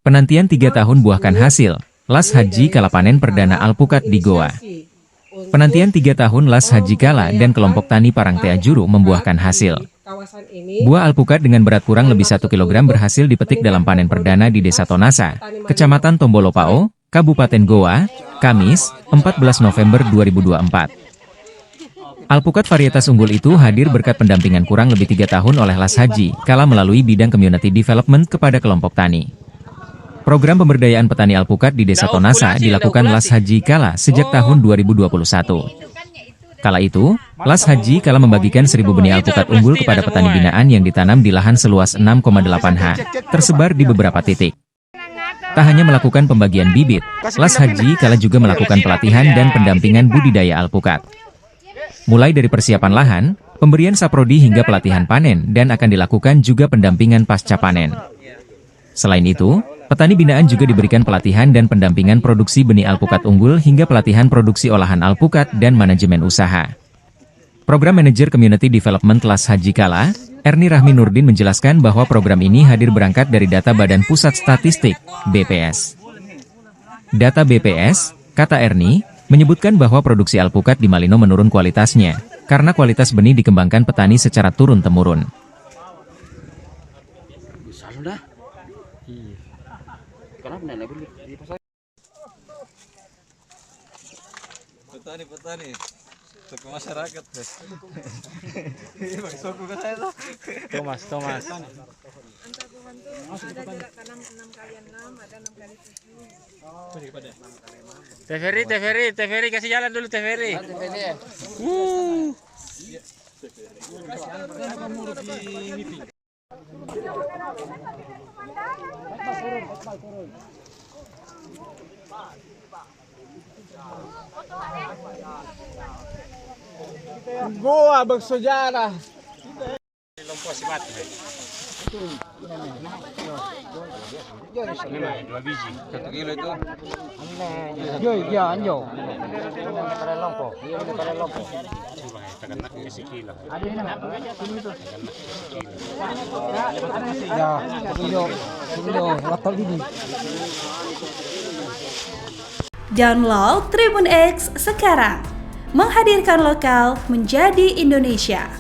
Penantian 3 tahun buahkan hasil, Las Haji Kala panen perdana alpukat di Goa. Penantian 3 tahun Las Haji Kala dan kelompok tani Parangtea Juru membuahkan hasil. Buah alpukat dengan berat kurang lebih 1 kg berhasil dipetik dalam panen perdana di Desa Tonasa, Kecamatan Tombolopao, Kabupaten Goa, Kamis, 14 November 2024. Alpukat varietas unggul itu hadir berkat pendampingan kurang lebih 3 tahun oleh Las Haji Kala melalui bidang community development kepada kelompok tani. Program pemberdayaan petani alpukat di Desa Tonasa dilakukan Las Haji Kala sejak tahun 2021. Kala itu, Las Haji Kala membagikan 1.000 benih alpukat unggul kepada petani binaan yang ditanam di lahan seluas 6,8 ha, tersebar di beberapa titik. Tak hanya melakukan pembagian bibit, Las Haji Kala juga melakukan pelatihan dan pendampingan budidaya alpukat. Mulai dari persiapan lahan, pemberian saprodi hingga pelatihan panen dan akan dilakukan juga pendampingan pasca panen. Selain itu, petani binaan juga diberikan pelatihan dan pendampingan produksi benih alpukat unggul hingga pelatihan produksi olahan alpukat dan manajemen usaha. Program Manager Community Development Las Haji Kala, Erni Rahmi Nurdin menjelaskan bahwa program ini hadir berangkat dari data Badan Pusat Statistik, BPS. Data BPS, kata Erni, menyebutkan bahwa produksi alpukat di Malino menurun kualitasnya, karena kualitas benih dikembangkan petani secara turun-temurun. Petani, ke masyarakat. Masuk ke saya tuh. Thomas. Ada jarak tanam 6 kali 6, ada 6 kali 7. Teferi, kasih jalan dulu Teferi. Goa bersejarah. Dua biji. 1 kilo itu. Download Tribun X sekarang, menghadirkan lokal menjadi Indonesia.